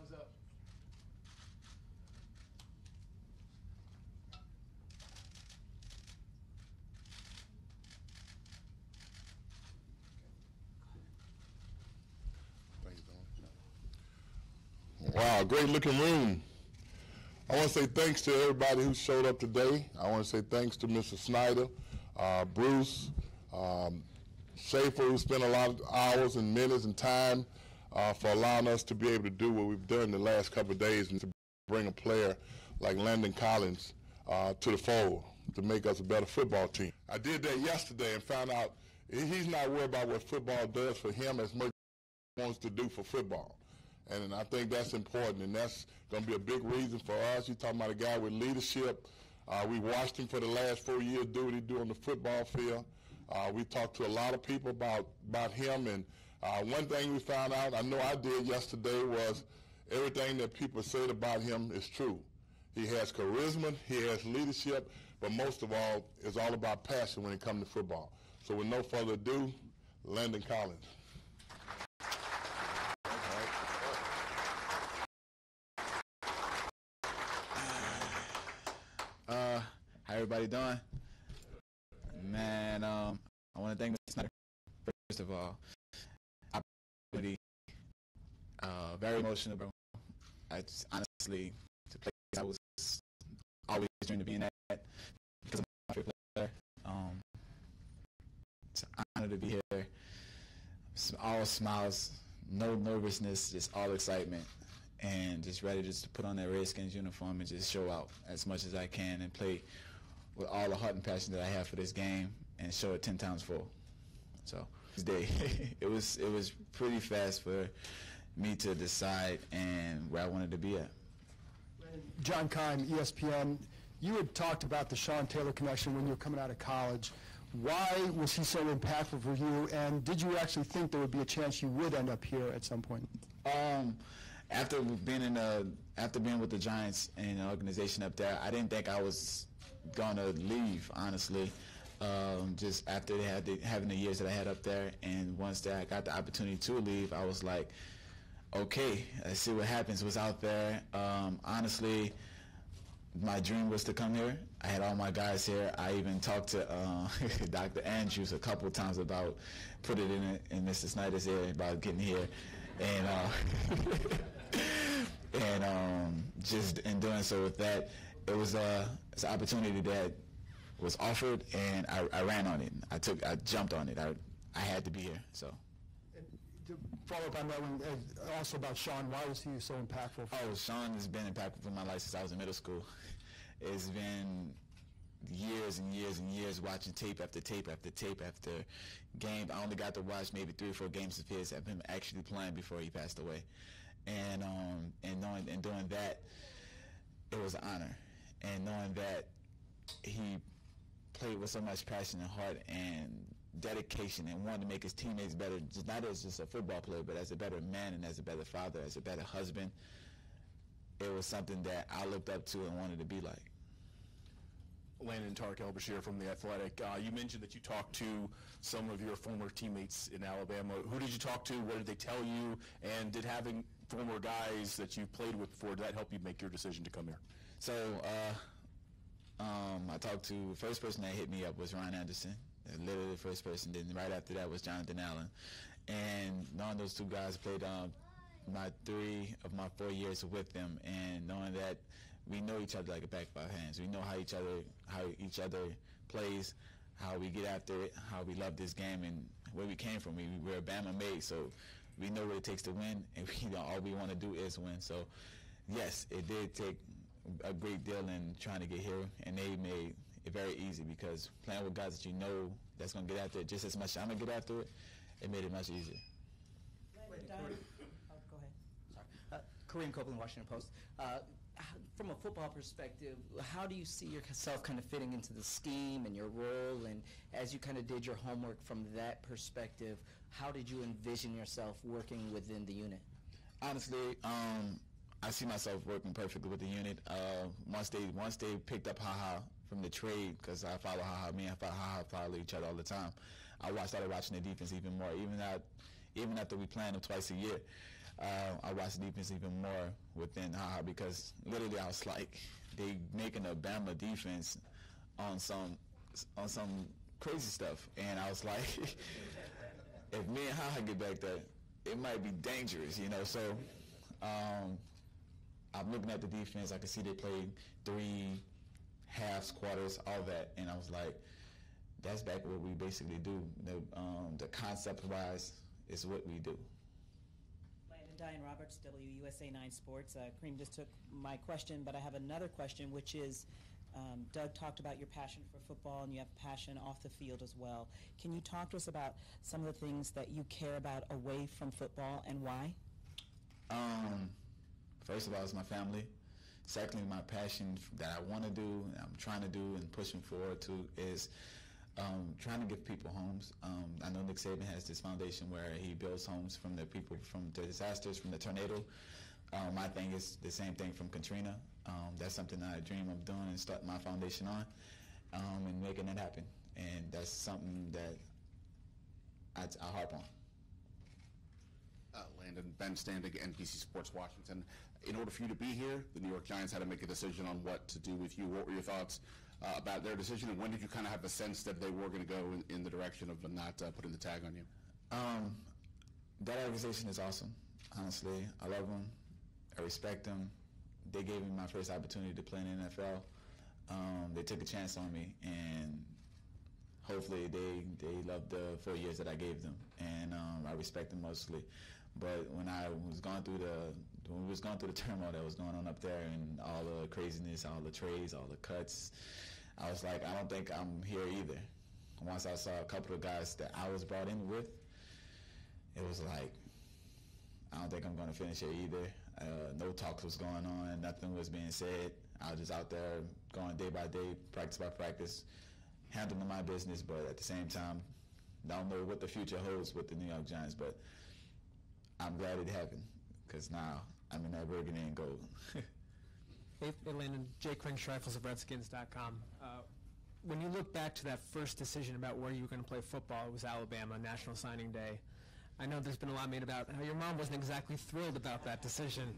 Thumbs up. Wow, great looking room. I want to say thanks to everybody who showed up today. I want to say thanks to Mr. Snyder, Bruce, Schaefer, who spent a lot of hours and minutes and time for allowing us to be able to do what we've done the last couple of days and to bring a player like Landon Collins to the fold to make us a better football team. I did that yesterday and found out he's not worried about what football does for him as much as he wants to do for football. And I think that's important, and that's going to be a big reason for us. You're talking about a guy with leadership. We watched him for the last 4 years do what he do on the football field. We talked to a lot of people about him, and one thing we found out, I know I did yesterday, was everything that people said about him is true. He has charisma, he has leadership, but most of all, it's all about passion when it comes to football. So with no further ado, Landon Collins. How everybody doing? Man, I want to thank Mr. Snyder, first of all. Opportunity, very emotional, bro. I just, honestly, to play, I was always dreamed of being that because I'm my favorite player. It's an honor to be here. All smiles, no nervousness, just all excitement. And just ready just to put on that Redskins uniform and just show out as much as I can and play with all the heart and passion that I have for this game and show it 10 times full. So this day, it was pretty fast for me to decide and where I wanted to be at. John Keim, ESPN, you had talked about the Sean Taylor connection when you were coming out of college. Why was he so impactful for you, and did you actually think there would be a chance you would end up here at some point? After being with the Giants and the organization up there, I didn't think I was gonna leave, honestly. Just after having the years that I had up there, and once I got the opportunity to leave, I was like, okay, let's see what happens. What's out there? Honestly, my dream was to come here. I had all my guys here. I even talked to Dr. Andrews a couple of times about put it in Mr. Snyder's ear about getting here, and just in doing so with that, it was it's an opportunity that was offered, and I ran on it. I jumped on it. I had to be here. So. And to follow up on that one, also about Sean, why was he so impactful? Oh, Sean has been impactful for my life since I was in middle school. It's been years and years and years watching tape after tape after tape after game. I only got to watch maybe 3 or 4 games of his of him actually playing before he passed away. And doing that, it was an honor. And knowing that he played with so much passion and heart and dedication and wanted to make his teammates better, just not as just a football player, but as a better man and as a better father, as a better husband, it was something that I looked up to and wanted to be like. Landon Bashir from The Athletic. You mentioned that you talked to some of your former teammates in Alabama. Who did you talk to? What did they tell you? And did having former guys that you played with before, did that help you make your decision to come here? So I talked to the first person that hit me up was Ryan Anderson, literally the first person. Then right after that was Jonathan Allen. And knowing those 2 guys played my 3 of my 4 years with them, and knowing that we know each other like a back of our hands. We know how each other plays, how we get after it, how we love this game, and where we came from. We're Bama made, so we know what it takes to win, and all we want to do is win. So, yes, it did take a great deal in trying to get here, and they made it very easy because playing with guys that you know that's going to get after it just as much as I'm going to get after it, it made it much easier. Go ahead. Sorry. Kareem Copeland, Washington Post. From a football perspective, how do you see yourself kind of fitting into the scheme and your role? And as you kind of did your homework from that perspective, how did you envision yourself working within the unit? Honestly, I see myself working perfectly with the unit. Once they picked up HaHa from the trade, because I follow HaHa, me and HaHa follow each other all the time. I started watching the defense even more, even after we planned them twice a year. I watched the defense even more within HaHa because literally I was like, they making a Bama defense on some crazy stuff, and I was like, if me and HaHa get back there, it might be dangerous, you know. So I'm looking at the defense. I can see they played 3 halves, quarters, all that, and I was like, that's back what we basically do. The concept-wise is what we do. Landon Diane Roberts, WUSA 9 Sports. Kareem just took my question, but I have another question, which is, Doug talked about your passion for football, and you have passion off the field as well. Can you talk to us about some of the things that you care about away from football and why? First of all, it's my family. Secondly, my passion that I want to do, and I'm trying to do and pushing forward to is trying to give people homes. I know Nick Saban has this foundation where he builds homes from the people from the disasters, from the tornado. My thing is the same thing from Katrina. That's something that I dream of doing and starting my foundation on and making it happen. And that's something that I harp on. Landon, Ben Standing, NBC Sports Washington. In order for you to be here, the New York Giants had to make a decision on what to do with you. What were your thoughts about their decision, and when did you kind of have a sense that they were going to go in the direction of not putting the tag on you? That organization is awesome. Honestly, I love them. I respect them. They gave me my first opportunity to play in the NFL. They took a chance on me, and hopefully they loved the 4 years that I gave them, and I respect them mostly. But when we was going through the turmoil that was going on up there, and all the craziness, all the trades, all the cuts, I was like, I don't think I'm here either. Once I saw a couple of guys that I was brought in with, it was like, I don't think I'm going to finish here either. No talks was going on, nothing was being said. I was just out there going day by day, practice by practice, handling my business, but at the same time, don't know what the future holds with the New York Giants, but I'm glad it happened, because now I'm in that burgundy and gold. Hey, Landon, Jay Kringstreifels of Redskins.com. When you look back to that first decision about where you were going to play football, it was Alabama, National Signing Day. I know there's been a lot made about how your mom wasn't exactly thrilled about that decision.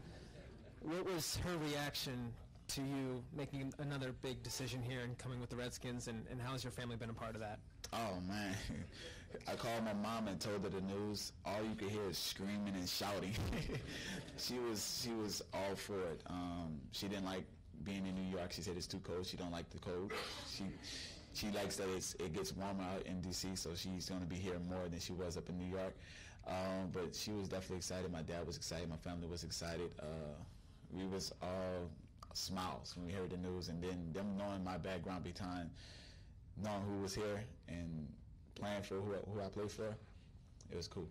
What was her reaction to you making another big decision here and coming with the Redskins, and how has your family been a part of that? Oh, man. I called my mom and told her the news. All you could hear is screaming and shouting. She was all for it. She didn't like being in New York. She said it's too cold. She don't like the cold. She likes that it gets warmer out in D.C., so she's going to be here more than she was up in New York. But she was definitely excited. My dad was excited. My family was excited. We was all smiles when we heard the news, and then them knowing my background behind, knowing who was here and playing for who I play for, it was cool.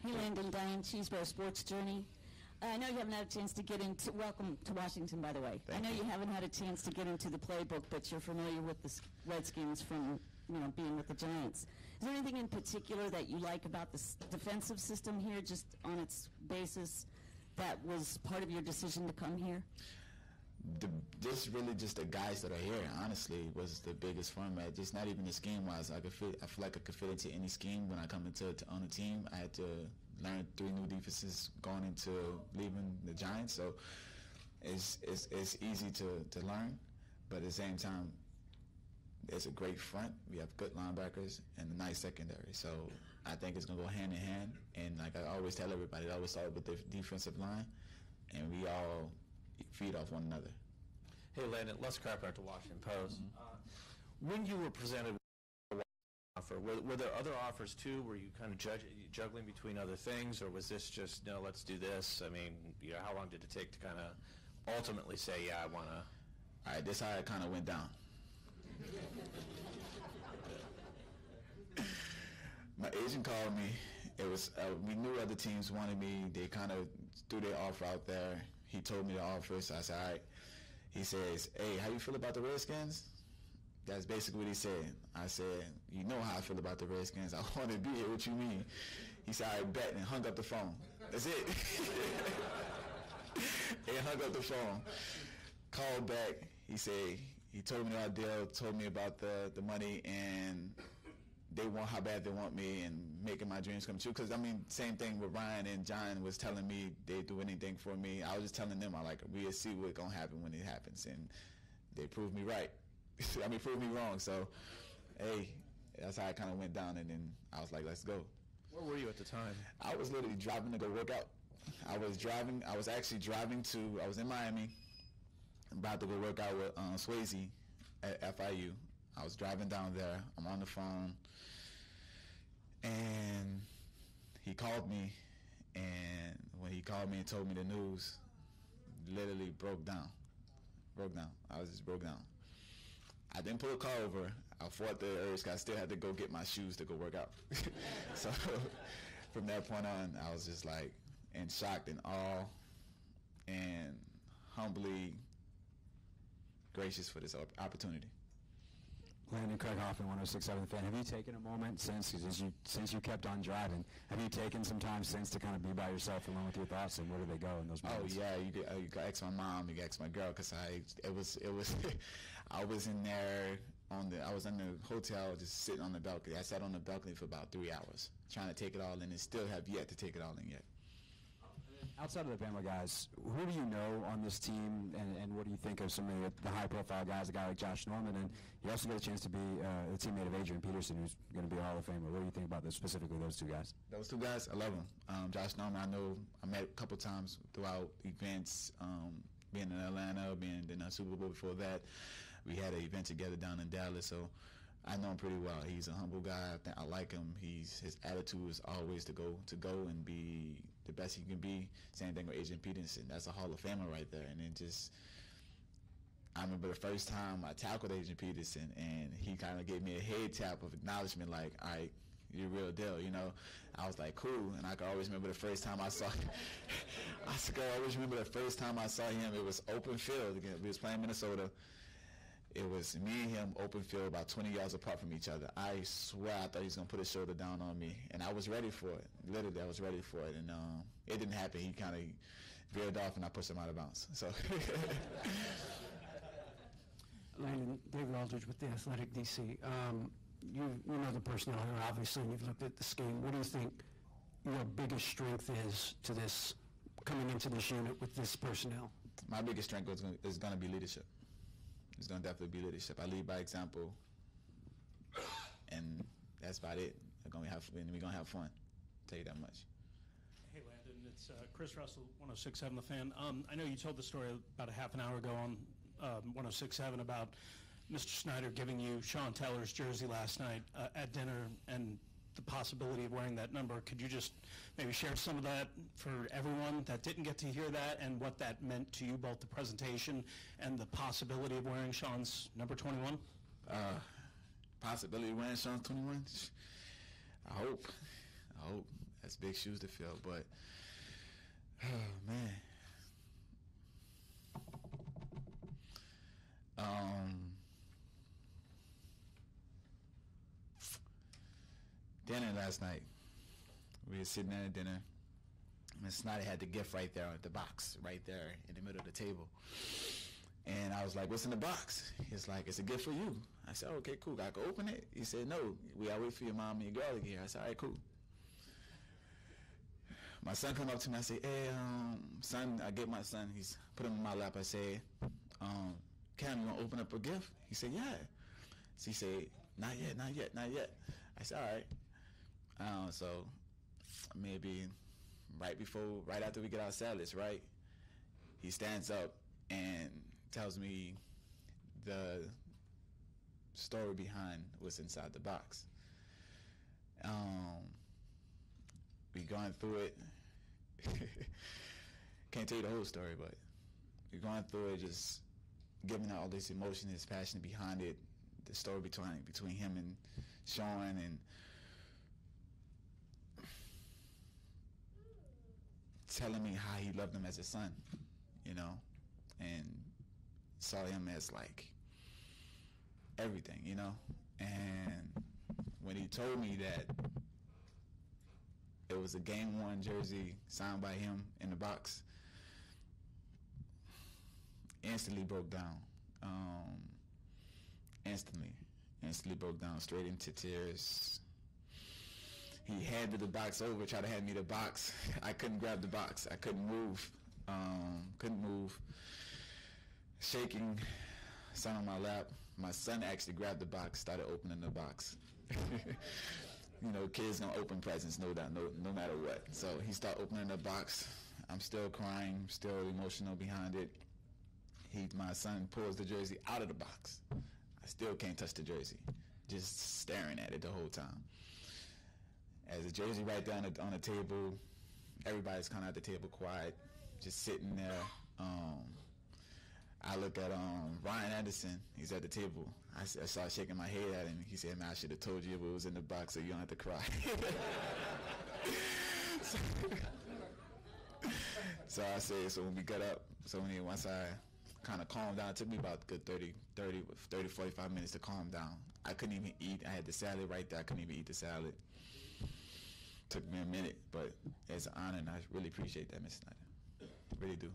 Hey, Landon, Diane Cheeseborough Sports Journey. I know you haven't had a chance to get into, welcome to Washington, by the way. Thank I know you. you haven't had a chance to get into the playbook, but you're familiar with the Redskins from, being with the Giants. Is there anything in particular that you like about the defensive system here, just on its basis, that was part of your decision to come here? Just really just the guys that are here, honestly, was the biggest format. Just not even the scheme-wise. I feel like I could fit into any scheme when I come on a team. I had to learn 3 new defenses going into leaving the Giants, so it's easy to learn, but at the same time, it's a great front. We have good linebackers and a nice secondary, so I think it's going to go hand in hand, and like I always tell everybody, I always start with the defensive line, and we all feed off one another. Hey, Landon, Les Carpenter at the Washington Post. When you were presented with an offer, were there other offers too? Were you kind of juggling between other things, or was this just, no, let's do this? I mean, how long did it take to kind of ultimately say, yeah, I want to? All right, this is how it kind of went down. My agent called me. It was we knew other teams wanted me. They kind of threw their offer out there. He told me the offer, so I said, all right. He says, hey, how you feel about the Redskins? That's basically what he said. I said, you know how I feel about the Redskins. I want to be here. What you mean? He said, I bet, and hung up the phone. That's it. He hung up the phone. Called back. He said, he told me the deal, told me about the money, and they want how bad they want me, and making my dreams come true. Because, I mean, same thing with Ryan and John was telling me they'd do anything for me. I was just telling them, we'll see what's going to happen when it happens. And they proved me right. I mean, proved me wrong. So, hey, that's how it kind of went down. And then I was like, let's go. Where were you at the time? I was literally driving to go work out. I was in Miami, about to go work out with Swayze at FIU. I was driving down there. I'm on the phone. And he called me, and when he called me and told me the news, literally broke down. I was just broke down. I didn't pull a car over. I fought the urge 'cause I still had to go get my shoes to go work out. So from that point on, I was just like in shock and awe and humbly gracious for this opportunity. Landon, Craig Hoffman, 106.7 Fan. Have you taken a moment since you kept on driving? Have you taken some time since to kind of be by yourself alone with your thoughts, and where do they go in those moments? Oh yeah, you could ask my mom, you could ask my girl, because it was I was in there I was in the hotel just sitting on the balcony. I sat on the balcony for about 3 hours trying to take it all in, and still have yet to take it all in yet. Outside of the Bama guys, who do you know on this team, and what do you think of some of the high-profile guys, a guy like Josh Norman, and you also get a chance to be a teammate of Adrian Peterson, who's going to be a Hall of Famer. What do you think about specifically those two guys? Those two guys, I love them. Josh Norman, I met a couple times throughout events, being in Atlanta, being in the Super Bowl before that. We had an event together down in Dallas, so I know him pretty well. He's a humble guy. I like him. His attitude is always to go and be the best he can be. Same thing with Adrian Peterson. That's a Hall of Famer right there. And I remember the first time I tackled Adrian Peterson, and he kind of gave me a head tap of acknowledgement, like, all right, you're real deal, you know. I was like, cool. And I can always remember the first time I saw him. I always remember the first time I saw him. It was open field. Again, we was playing Minnesota. It was me and him, open field, about 20 yards apart from each other. I swear I thought he was going to put his shoulder down on me, and I was ready for it. Literally, I was ready for it, and it didn't happen. He kind of veered off, and I pushed him out of bounds. So. Landon, David Aldridge with The Athletic DC. You know the personnel here, obviously, and you've looked at the scheme. What do you think your biggest strength is to this, coming into this unit with this personnel? My biggest strength is going to be leadership. It's going to definitely be leadership. I lead by example, and that's about it. We're going to have fun. I'll tell you that much. Hey, Landon, it's Chris Russell, 106.7 The Fan. I know you told the story about a half an hour ago on 106.7 about Mr. Snyder giving you Sean Taylor's jersey last night at dinner and the possibility of wearing that number. Could you just maybe share some of that for everyone that didn't get to hear that, and what that meant to you, both the presentation and the possibility of wearing Sean's number 21? Possibility of wearing Sean's 21? I hope. That's big shoes to fill, but, oh, man. Dinner last night. We were sitting at dinner. Ms. Snyder had the gift right there, the box right there in the middle of the table. And I was like, what's in the box? He's like, it's a gift for you. I said, okay, cool. I can open it? He said, no, I'll wait for your mom and your girl to get here. I said, all right, cool. My son come up to me. I say, hey, son, I get my son. He's put him in my lap. I say, Cam, you want to open up a gift? He said, yeah. So he said, not yet. I said, all right. So maybe right after we get our salads, right, he stands up and tells me the story behind what's inside the box. We going through it. Can't tell you the whole story, but we're going through it, just giving out all this emotion, this passion behind it, the story between him and Sean, and telling me how he loved him as a son, you know, and saw him as like everything, you know. And when he told me that it was a Game 1 jersey signed by him in the box, instantly broke down. Instantly broke down, straight into tears. He handed the box over, tried to hand me the box. I couldn't grab the box. I couldn't move. Shaking, son on my lap. My son actually grabbed the box, started opening the box. You know, kids don't open presents, no matter what. So he started opening the box. I'm still crying, still emotional behind it. My son pulls the jersey out of the box. I still can't touch the jersey, just staring at it the whole time. As the jersey right there on the table, everybody's kind of at the table quiet, just sitting there. I look at Ryan Anderson. He's at the table. I started shaking my head at him. He said, "Man, I should have told you it was in the box so you don't have to cry." So I said, so when we got up, once I kind of calmed down, it took me about a good 30, 45 minutes to calm down. I couldn't even eat. I had the salad right there. I couldn't even eat the salad. Took me a minute, but it's an honor, and I really appreciate that, Mr. Snyder. Really do.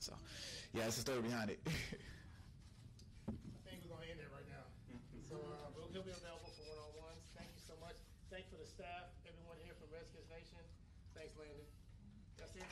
So, yeah, that's the story behind it. I think we're going to end it right now. So he'll be available for one-on-ones. Thank you so much. Thanks for the staff, everyone here from Redskins Nation. Thanks, Landon. That's it.